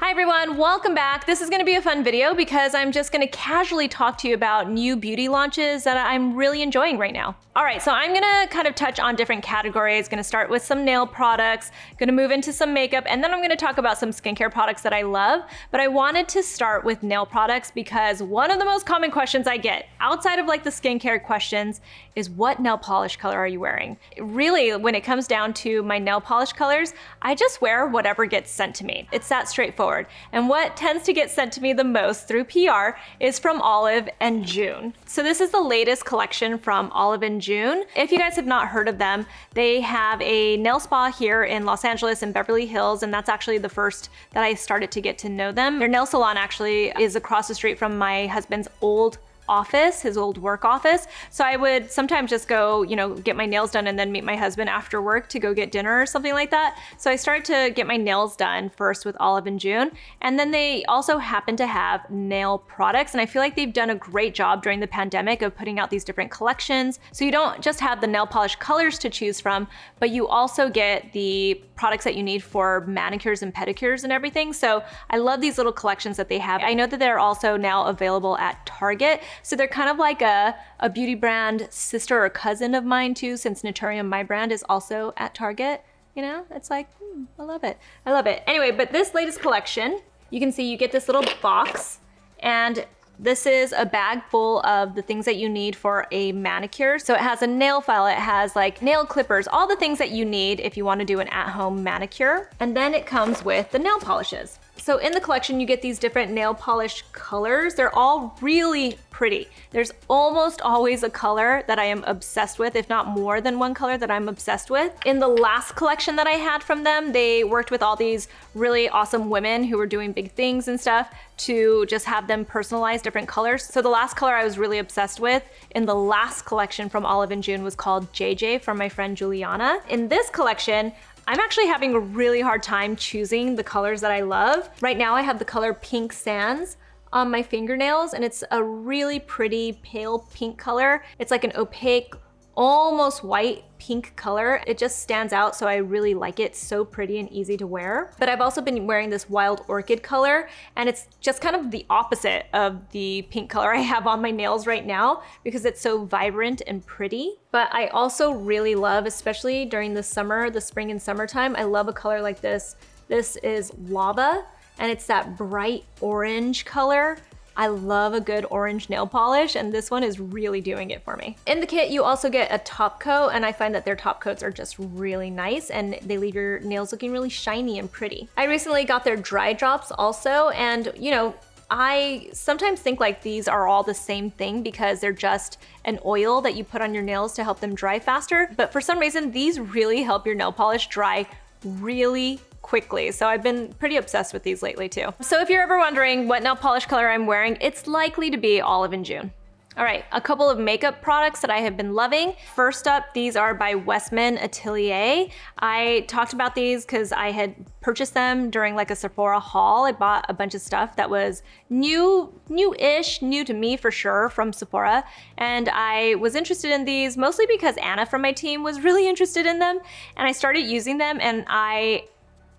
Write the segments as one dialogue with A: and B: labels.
A: Hi everyone, welcome back. This is gonna be a fun video because I'm just gonna casually talk to you about new beauty launches that I'm really enjoying right now. All right, so I'm gonna kind of touch on different categories. Gonna start with some nail products, gonna move into some makeup, and then I'm gonna talk about some skincare products that I love. But I wanted to start with nail products because one of the most common questions I get outside of like the skincare questions is what nail polish color are you wearing? Really, when it comes down to my nail polish colors, I just wear whatever gets sent to me. It's that straightforward. And what tends to get sent to me the most through PR is from Olive and June. So this is the latest collection from Olive and June. If you guys have not heard of them, they have a nail spa here in Los Angeles and Beverly Hills, and that's actually the first that I started to get to know them. Their nail salon actually is across the street from my husband's old office, his old work office. So I would sometimes just go, get my nails done and then meet my husband after work to go get dinner or something like that. So I started to get my nails done first with Olive and June. And then they also happen to have nail products. And I feel like they've done a great job during the pandemic of putting out these different collections. So you don't just have the nail polish colors to choose from, but you also get the products that you need for manicures and pedicures and everything. So I love these little collections that they have. I know that they're also now available at Target. So they're kind of like a beauty brand sister or cousin of mine too, since Naturium, my brand, is also at Target. It's like, I love it. I love it. Anyway, but this latest collection, you can see you get this little box, and this is a bag full of the things that you need for a manicure. So it has a nail file, it has like nail clippers, all the things that you need if you want to do an at-home manicure. And then it comes with the nail polishes. So in the collection, you get these different nail polish colors. They're all really pretty. There's almost always a color that I am obsessed with, if not more than one color that I'm obsessed with. In the last collection that I had from them, they worked with all these really awesome women who were doing big things and stuff to just have them personalize different colors. So the last color I was really obsessed with in the last collection from Olive and June was called JJ from my friend Juliana. In this collection, I'm actually having a really hard time choosing the colors that I love. Right now I have the color Pink Sands on my fingernails, and it's a really pretty pale pink color. It's like an opaque, almost white pink color. It just stands out, so I really like it. It's so pretty and easy to wear. But I've also been wearing this Wild Orchid color, and it's just kind of the opposite of the pink color I have on my nails right now because it's so vibrant and pretty. But I also really love, especially during the summer, the spring and summertime, I love a color like this. This is Lava, and it's that bright orange color. I love a good orange nail polish, and this one is really doing it for me. In the kit, you also get a top coat, and I find that their top coats are just really nice, and they leave your nails looking really shiny and pretty. I recently got their dry drops also, and I sometimes think like these are all the same thing because they're just an oil that you put on your nails to help them dry faster. But for some reason, these really help your nail polish dry really quickly. So I've been pretty obsessed with these lately too. So if you're ever wondering what nail polish color I'm wearing, it's likely to be Olive and June. All right, a couple of makeup products that I have been loving. First up, these are by Westman Atelier. I talked about these because I had purchased them during like a Sephora haul. I bought a bunch of stuff that was new-ish, new to me for sure, from Sephora. And I was interested in these mostly because Anna from my team was really interested in them. And I started using them, and I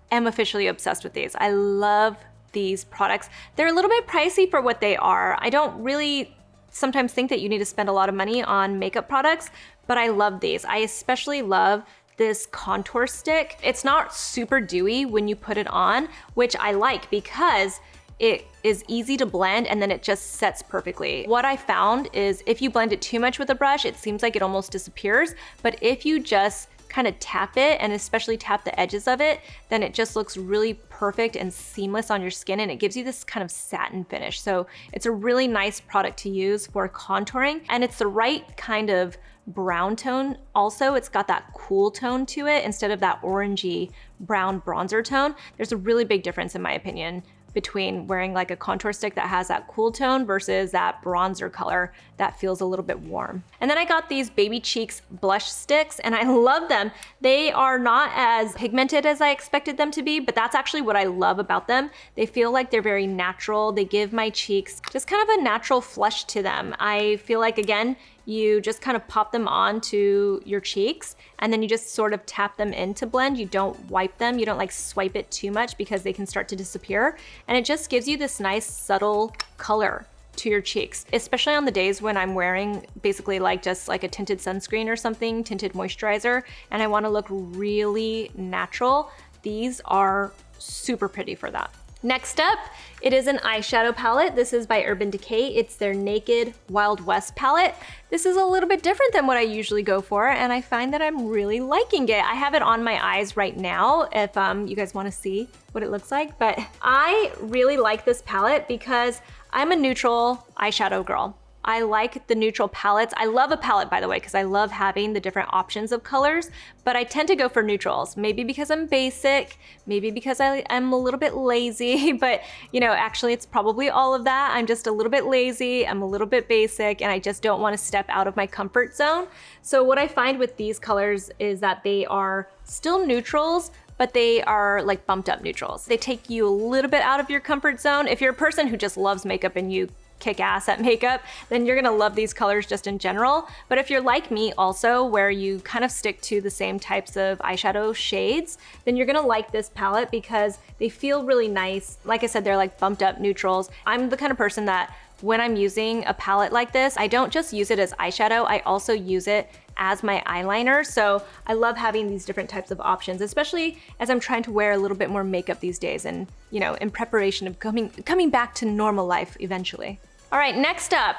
A: am officially obsessed with these. I love these products. They're a little bit pricey for what they are. I don't really sometimes think that you need to spend a lot of money on makeup products, but I love these. I especially love this contour stick. It's not super dewy when you put it on, which I like because it is easy to blend and then it just sets perfectly. What I found is if you blend it too much with a brush, it seems like it almost disappears, but if you just kind of tap it, and especially tap the edges of it, then it just looks really perfect and seamless on your skin, and it gives you this kind of satin finish. So it's a really nice product to use for contouring, and it's the right kind of brown tone. Also, it's got that cool tone to it instead of that orangey brown bronzer tone. There's a really big difference in my opinion between wearing like a contour stick that has that cool tone versus that bronzer color that feels a little bit warm. And then I got these Baby Cheeks blush sticks, and I love them. They are not as pigmented as I expected them to be, but that's actually what I love about them. They feel like they're very natural. They give my cheeks just kind of a natural flush to them. I feel like, again, you just kind of pop them onto your cheeks and then you just sort of tap them in to blend. You don't wipe them, you don't like swipe it too much because they can start to disappear. And it just gives you this nice subtle color to your cheeks, especially on the days when I'm wearing basically like just like a tinted sunscreen or something, tinted moisturizer, and I wanna look really natural. These are super pretty for that. Next up, it is an eyeshadow palette. This is by Urban Decay. It's their Naked Wild West palette. This is a little bit different than what I usually go for, and I find that I'm really liking it. I have it on my eyes right now if you guys wanna see what it looks like, but I really like this palette because I'm a neutral eyeshadow girl. I like the neutral palettes. I love a palette, by the way, because I love having the different options of colors, but I tend to go for neutrals. Maybe because I'm basic, maybe because I'm a little bit lazy, but you know, actually it's probably all of that. I'm just a little bit lazy, I'm a little bit basic, and I just don't want to step out of my comfort zone. So what I find with these colors is that they are still neutrals, but they are like bumped up neutrals. They take you a little bit out of your comfort zone. If you're a person who just loves makeup and you kick ass at makeup, then you're gonna love these colors just in general. But if you're like me also, where you kind of stick to the same types of eyeshadow shades, then you're gonna like this palette because they feel really nice. Like I said, they're like bumped up neutrals. I'm the kind of person that when I'm using a palette like this, I don't just use it as eyeshadow, I also use it as my eyeliner. So I love having these different types of options, especially as I'm trying to wear a little bit more makeup these days and, you know, in preparation of coming back to normal life eventually. All right, next up,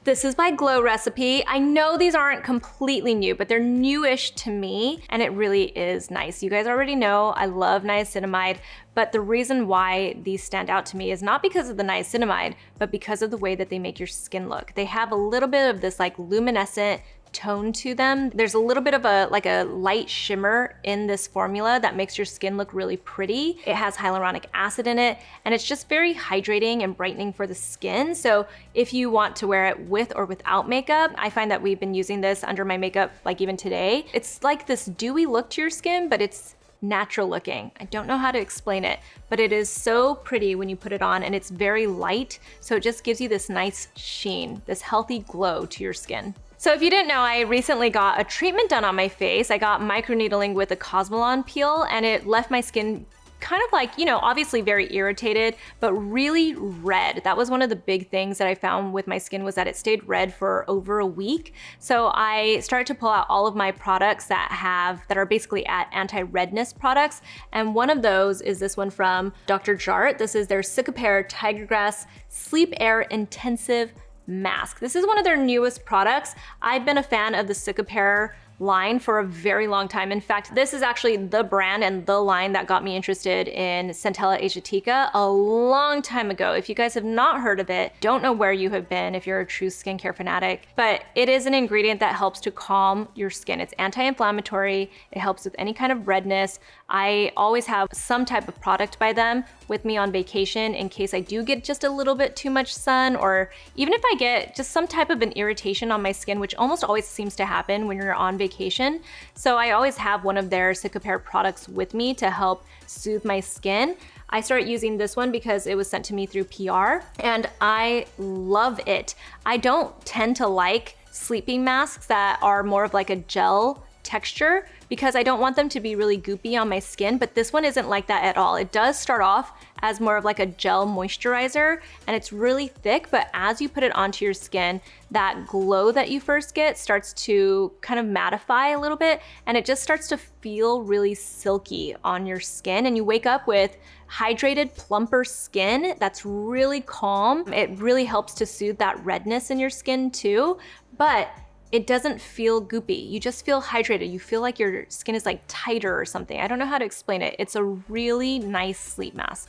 A: this is by Glow Recipe. I know these aren't completely new, but they're newish to me, and it really is nice. You guys already know I love niacinamide, but the reason why these stand out to me is not because of the niacinamide, but because of the way that they make your skin look. They have a little bit of this like luminescent tone to them. There's a little bit of a light shimmer in this formula that makes your skin look really pretty. It has hyaluronic acid in it, and it's just very hydrating and brightening for the skin. So if you want to wear it with or without makeup, I find that we've been using this under my makeup like even today. It's like this dewy look to your skin, but it's natural looking. I don't know how to explain it, but it is so pretty when you put it on, and it's very light, so it just gives you this nice sheen, this healthy glow to your skin. So if you didn't know, I recently got a treatment done on my face. I got microneedling with a Cosmelan peel, and it left my skin kind of like, you know, obviously very irritated, but really red. That was one of the big things that I found with my skin, was that it stayed red for over a week. So I started to pull out all of my products that are basically anti-redness products. And one of those is this one from Dr. Jart. This is their Cicapair Tigergrass Sleepair Intensive Mask. This is one of their newest products. I've been a fan of the Cicapair line for a very long time. In fact, this is actually the brand and the line that got me interested in Centella Asiatica a long time ago. If you guys have not heard of it, don't know where you have been if you're a true skincare fanatic, but it is an ingredient that helps to calm your skin. It's anti-inflammatory. It helps with any kind of redness. I always have some type of product by them with me on vacation in case I do get just a little bit too much sun, or even if I get just some type of an irritation on my skin, which almost always seems to happen when you're on vacation. So I always have one of their Cicapair products with me to help soothe my skin. I started using this one because it was sent to me through PR, and I love it. I don't tend to like sleeping masks that are more of like a gel texture because I don't want them to be really goopy on my skin, but this one isn't like that at all. It does start off as more of like a gel moisturizer, and it's really thick, but as you put it onto your skin, that glow that you first get starts to kind of mattify a little bit, and it just starts to feel really silky on your skin, and you wake up with hydrated, plumper skin that's really calm. It really helps to soothe that redness in your skin too, but it doesn't feel goopy. You just feel hydrated. You feel like your skin is like tighter or something. I don't know how to explain it. It's a really nice sleep mask.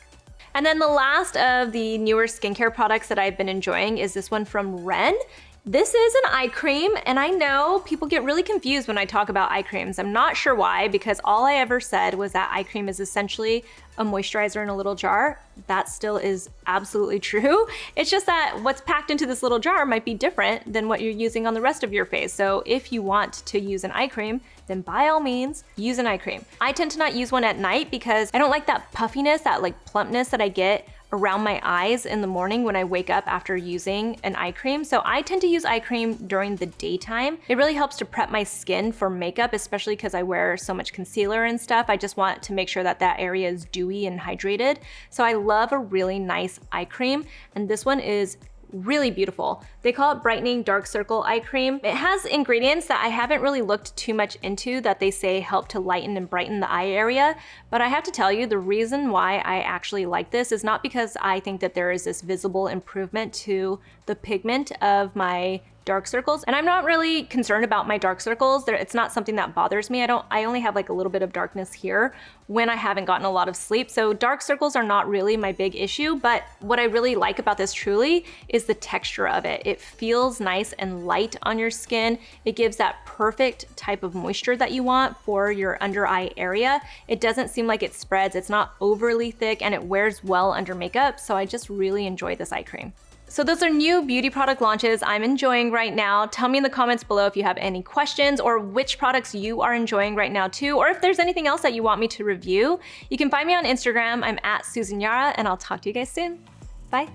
A: And then the last of the newer skincare products that I've been enjoying is this one from REN. This is an eye cream, and I know people get really confused when I talk about eye creams. I'm not sure why, because all I ever said was that eye cream is essentially a moisturizer in a little jar. That still is absolutely true. It's just that what's packed into this little jar might be different than what you're using on the rest of your face. So if you want to use an eye cream, then by all means, use an eye cream. I tend to not use one at night because I don't like that puffiness, that like plumpness that I get around my eyes in the morning when I wake up after using an eye cream. So I tend to use eye cream during the daytime. It really helps to prep my skin for makeup, especially because I wear so much concealer and stuff. I just want to make sure that that area is dewy and hydrated. So I love a really nice eye cream, and this one is really beautiful. They call it Brightening Dark Circle Eye Cream. It has ingredients that I haven't really looked too much into that they say help to lighten and brighten the eye area, but I have to tell you, the reason why I actually like this is not because I think that there is this visible improvement to the pigment of my dark circles, and I'm not really concerned about my dark circles. It's not something that bothers me. I only have like a little bit of darkness here when I haven't gotten a lot of sleep, so dark circles are not really my big issue. But what I really like about this truly is the texture of it. It feels nice and light on your skin. It gives that perfect type of moisture that you want for your under eye area. It doesn't seem like it spreads. It's not overly thick, and it wears well under makeup, so I just really enjoy this eye cream. So those are new beauty product launches I'm enjoying right now. Tell me in the comments below if you have any questions or which products you are enjoying right now too, or if there's anything else that you want me to review. You can find me on Instagram. I'm at Susan Yara, and I'll talk to you guys soon. Bye.